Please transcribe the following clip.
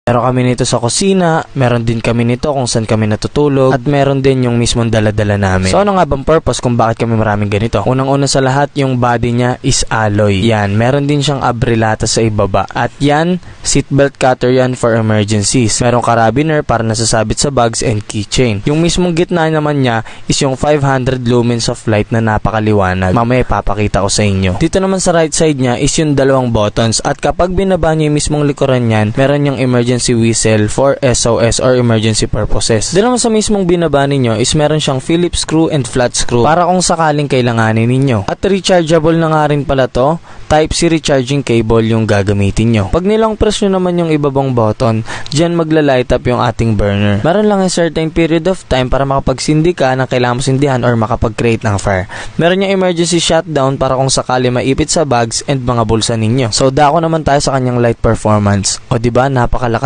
Meron kami nito sa kusina, meron din kami nito kung saan kami natutulog, at meron din yung mismong dala-dala namin. So ano nga bang purpose kung bakit kami maraming ganito? Unang-una sa lahat, yung body niya is alloy. Yan, meron din siyang abrelata sa ibaba. At yan, seatbelt cutter yan for emergencies. Merong carabiner para nasasabit sa bags and keychain. Yung mismong gitna naman niya is yung 500 lumens of light na napakaliwanag. Mamaya ipapakita ko sa inyo. Dito naman sa right side niya is yung dalawang buttons, at kapag binaba niyo yung mismong likuran niyan, meron yung emergency whistle for SOS or emergency purposes. Doon naman sa mismong binaba ninyo is meron siyang Phillips screw and flat screw para kung sakaling kailanganin ninyo. At rechargeable na nga rin pala to. Type-C recharging cable yung gagamitin nyo. Pag nilang press nyo naman yung ibabang button, dyan magla-light up yung ating burner. Meron lang a certain period of time para makapagsindi ka ng kailangan mo sindihan or makapag-create ng fire. Meron yung emergency shutdown para kung sakali maipit sa bags and mga bulsa ninyo. So dako naman tayo sa kanyang light performance. O diba, napakalakas